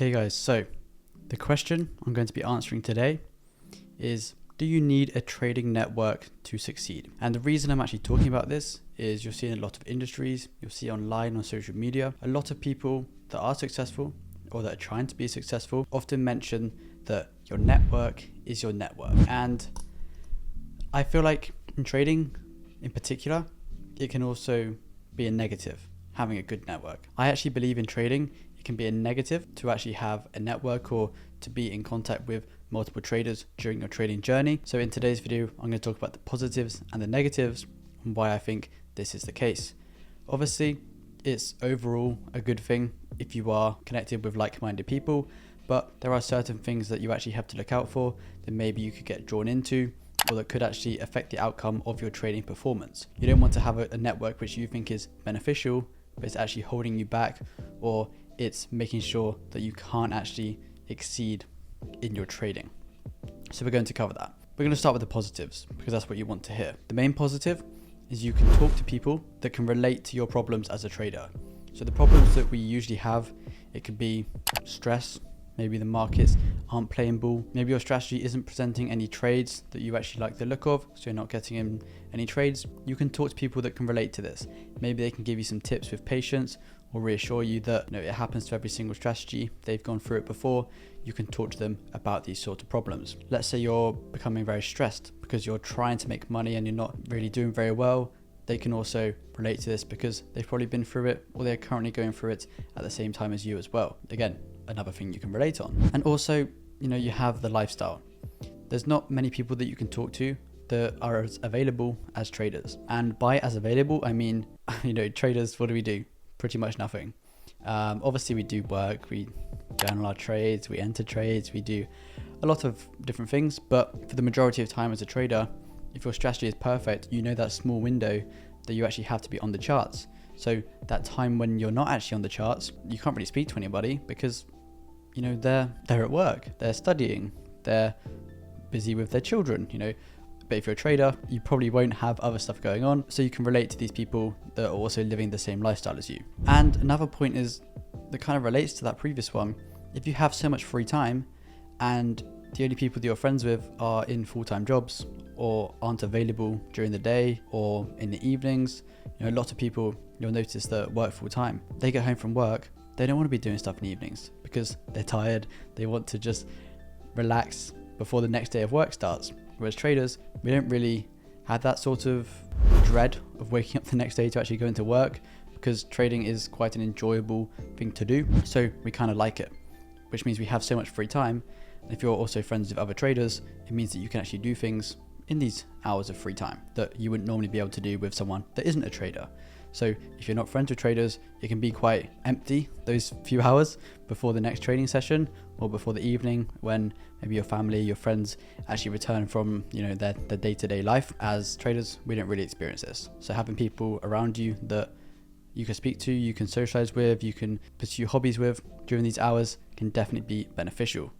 Okay guys, so the question I'm going to be answering today is, do you need a trading network to succeed? And the reason I'm actually talking about this is you'll see in a lot of industries, you'll see online on social media, a lot of people that are successful or that are trying to be successful often mention that your network is your network. And I feel like in trading in particular, it can also be a negative, having a good network. I actually believe in trading, it can be a negative to actually have a network or to be in contact with multiple traders during your trading journey. So in today's video, I'm going to talk about the positives and the negatives and why I think this is the case. Obviously, it's overall a good thing if you are connected with like-minded people, but there are certain things that you actually have to look out for that maybe you could get drawn into or that could actually affect the outcome of your trading performance. You don't want to have a network which you think is beneficial, but it's actually holding you back, or it's making sure that you can't actually exceed in your trading. So we're going to cover that. We're going to start with the positives because that's what you want to hear. The main positive is you can talk to people that can relate to your problems as a trader. So the problems that we usually have, it could be stress, maybe the markets aren't playing ball, maybe your strategy isn't presenting any trades that you actually like the look of, so you're not getting in any trades. You can talk to people that can relate to this. Maybe they can give you some tips with patience or reassure you that it happens to every single strategy. They've gone through it before. You can talk to them about these sort of problems. Let's say you're becoming very stressed because you're trying to make money and you're not really doing very well. They can also relate to this because they've probably been through it or they're currently going through it at the same time as you as well. Again, another thing you can relate on. And also, you have the lifestyle. There's not many people that you can talk to that are as available as traders. And by as available, I mean, traders, what do? Pretty much nothing. Obviously we do work, we journal our trades, we enter trades, we do a lot of different things, but for the majority of time as a trader, if your strategy is perfect, that small window that you actually have to be on the charts. So that time when you're not actually on the charts, you can't really speak to anybody because they're at work, they're studying, they're busy with their children, But if you're a trader, you probably won't have other stuff going on, so you can relate to these people that are also living the same lifestyle as you. And another point is that kind of relates to that previous one. If you have so much free time and the only people that you're friends with are in full-time jobs or aren't available during the day or in the evenings, a lot of people you'll notice that work full-time. They get home from work, they don't want to be doing stuff in the evenings because they're tired. They want to just relax before the next day of work starts. Whereas traders, we don't really have that sort of dread of waking up the next day to actually go into work because trading is quite an enjoyable thing to do. So we kind of like it, which means we have so much free time. And if you're also friends with other traders, it means that you can actually do things in these hours of free time that you wouldn't normally be able to do with someone that isn't a trader. So if you're not friends with traders, it can be quite empty those few hours before the next trading session or before the evening when maybe your family, your friends actually return from their day-to-day life. As traders, we don't really experience this. So having people around you that you can speak to, you can socialize with, you can pursue hobbies with during these hours can definitely be beneficial.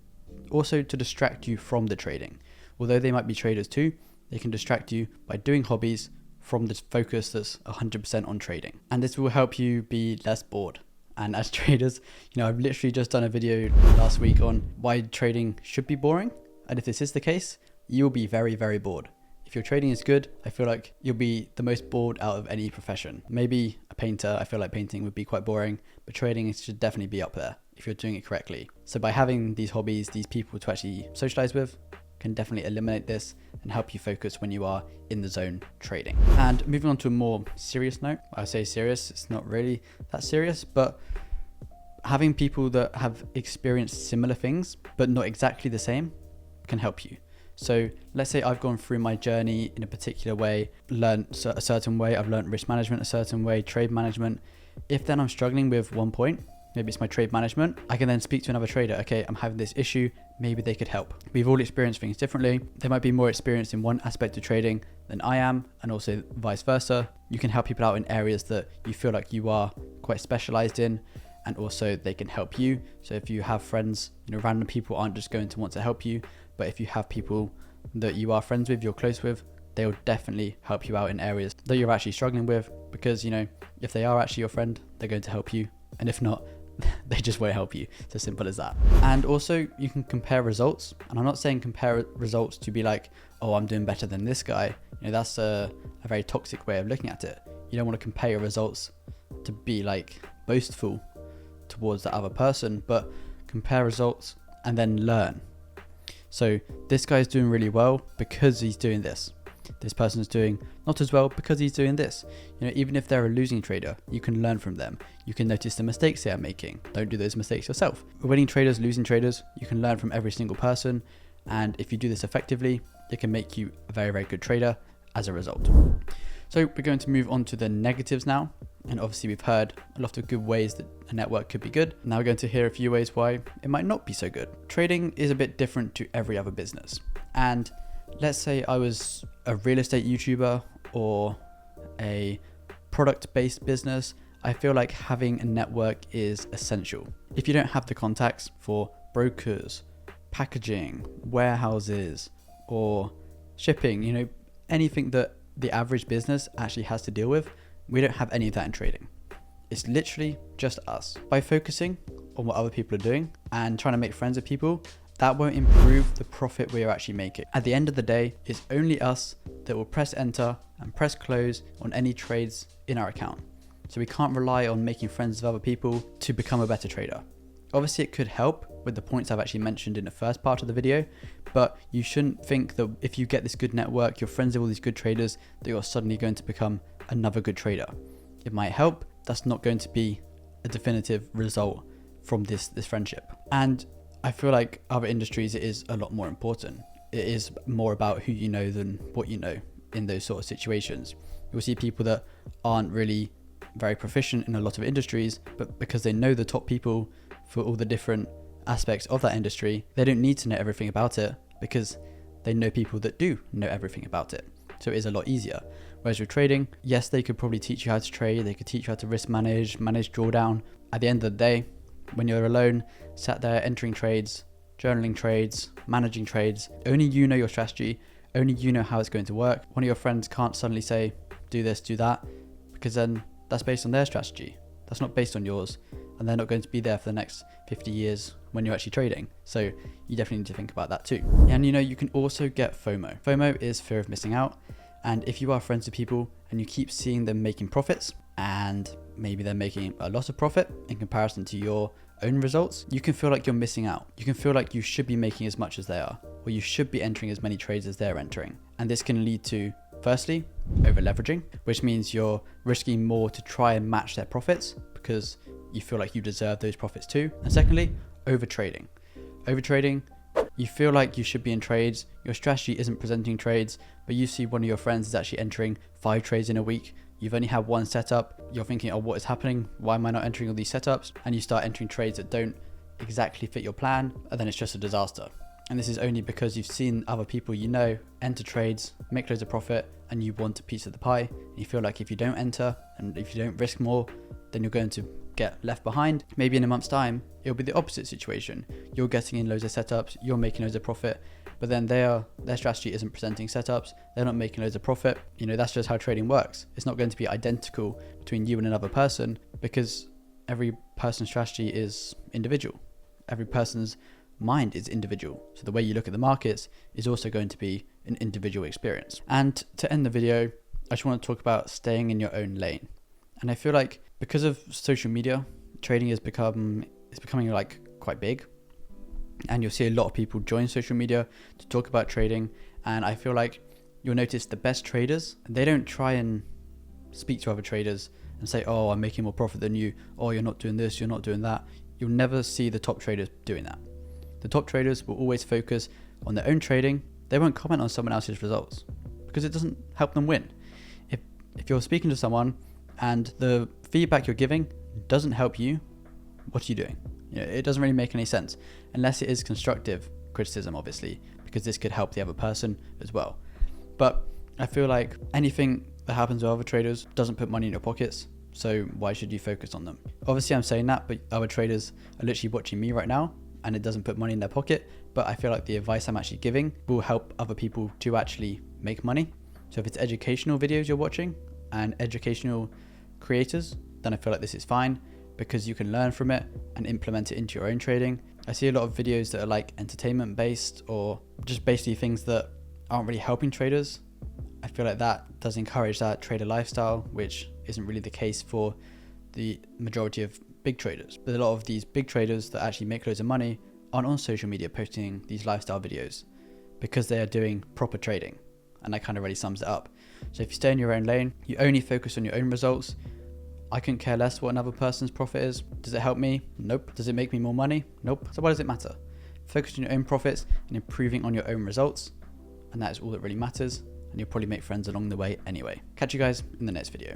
Also to distract you from the trading. Although they might be traders too, they can distract you by doing hobbies from the focus that's 100% on trading. And this will help you be less bored. And as traders, I've literally just done a video last week on why trading should be boring. And if this is the case, you'll be very, very bored. If your trading is good, I feel like you'll be the most bored out of any profession. Maybe a painter, I feel like painting would be quite boring, but trading should definitely be up there if you're doing it correctly. So by having these hobbies, these people to actually socialize with, can definitely eliminate this and help you focus when you are in the zone trading. And moving on to a more serious note, I say serious, it's not really that serious, but having people that have experienced similar things, but not exactly the same, can help you. So let's say I've gone through my journey in a particular way, learned a certain way, I've learned risk management a certain way, trade management. If then I'm struggling with one point, maybe it's my trade management, I can then speak to another trader. Okay, I'm having this issue, maybe they could help. We've all experienced things differently. They might be more experienced in one aspect of trading than I am, and also vice versa. You can help people out in areas that you feel like you are quite specialized in, and also they can help you. So if you have friends, random people aren't just going to want to help you, but if you have people that you are friends with, you're close with, they will definitely help you out in areas that you're actually struggling with, because if they are actually your friend, they're going to help you. And if not, they just won't help you. It's as simple as that. And also you can compare results. And I'm not saying compare results to be like, oh, I'm doing better than this guy. That's a very toxic way of looking at it. You don't want to compare your results to be like boastful towards the other person, but compare results and then learn. So this guy's doing really well because he's doing this. This person's doing not as well because he's doing this. Even if they're a losing trader, you can learn from them. You can notice the mistakes they are making. Don't do those mistakes yourself. Winning traders, losing traders, you can learn from every single person. And if you do this effectively, it can make you a very, very good trader as a result. So we're going to move on to the negatives now. And obviously we've heard a lot of good ways that a network could be good. Now we're going to hear a few ways why it might not be so good. Trading is a bit different to every other business. And let's say I was a real estate YouTuber or a product-based business, I feel like having a network is essential. If you don't have the contacts for brokers, packaging, warehouses, or shipping, anything that the average business actually has to deal with, we don't have any of that in trading. It's literally just us. By focusing on what other people are doing and trying to make friends with people, that won't improve the profit we are actually making. At the end of the day, it's only us that will press enter and press close on any trades in our account. So we can't rely on making friends with other people to become a better trader. Obviously it could help with the points I've actually mentioned in the first part of the video, but you shouldn't think that if you get this good network, you're friends with all these good traders, that you're suddenly going to become another good trader. It might help. That's not going to be a definitive result from this friendship. And I feel like other industries, it is a lot more important. It is more about who you know than what you know in those sort of situations. You'll see people that aren't really very proficient in a lot of industries, but because they know the top people for all the different aspects of that industry, they don't need to know everything about it because they know people that do know everything about it. So it is a lot easier. Whereas with trading, yes, they could probably teach you how to trade. They could teach you how to risk manage drawdown. At the end of the day, when you're alone, sat there entering trades, journaling trades, managing trades, only you know your strategy, only you know how it's going to work. One of your friends can't suddenly say, do this, do that, because then that's based on their strategy. That's not based on yours. And they're not going to be there for the next 50 years when you're actually trading. So you definitely need to think about that too. And you can also get FOMO. FOMO is fear of missing out. And if you are friends with people and you keep seeing them making profits, and maybe they're making a lot of profit in comparison to your own results, you can feel like you're missing out. You can feel like you should be making as much as they are, or you should be entering as many trades as they're entering. And this can lead to, firstly, over leveraging, which means you're risking more to try and match their profits because you feel like you deserve those profits too. And secondly, over trading. Over trading, you feel like you should be in trades, your strategy isn't presenting trades, but you see one of your friends is actually entering 5 trades in a week. You've only had one setup. You're thinking, oh, what is happening? Why am I not entering all these setups? And you start entering trades that don't exactly fit your plan, and then it's just a disaster. And this is only because you've seen other people you know enter trades, make loads of profit, and you want a piece of the pie. And you feel like if you don't enter and if you don't risk more, then you're going to get left behind. Maybe in a month's time, it'll be the opposite situation. You're getting in loads of setups, you're making loads of profit, but then their strategy isn't presenting setups, they're not making loads of profit. That's just how trading works. It's not going to be identical between you and another person because every person's strategy is individual. Every person's mind is individual. So the way you look at the markets is also going to be an individual experience. And to end the video, I just want to talk about staying in your own lane. And I feel like because of social media, trading is becoming like quite big. And you'll see a lot of people join social media to talk about trading. And I feel like you'll notice the best traders, they don't try and speak to other traders and say, oh, I'm making more profit than you. Oh, you're not doing this, you're not doing that. You'll never see the top traders doing that. The top traders will always focus on their own trading. They won't comment on someone else's results because it doesn't help them win. If you're speaking to someone and the feedback you're giving doesn't help you, what are you doing? It doesn't really make any sense unless it is constructive criticism, obviously, because this could help the other person as well. But I feel like anything that happens with other traders doesn't put money in your pockets. So why should you focus on them? Obviously I'm saying that, but other traders are literally watching me right now and it doesn't put money in their pocket. But I feel like the advice I'm actually giving will help other people to actually make money. So if it's educational videos you're watching and educational creators, then I feel like this is fine. because you can learn from it and implement it into your own trading. I see a lot of videos that are like entertainment based or just basically things that aren't really helping traders. I feel like that does encourage that trader lifestyle, which isn't really the case for the majority of big traders. But a lot of these big traders that actually make loads of money aren't on social media posting these lifestyle videos because they are doing proper trading. And that kind of really sums it up. So if you stay in your own lane, you only focus on your own results. I couldn't care less what another person's profit is. Does it help me? Nope. Does it make me more money? Nope. So why does it matter? Focus on your own profits and improving on your own results. And that is all that really matters. And you'll probably make friends along the way anyway. Catch you guys in the next video.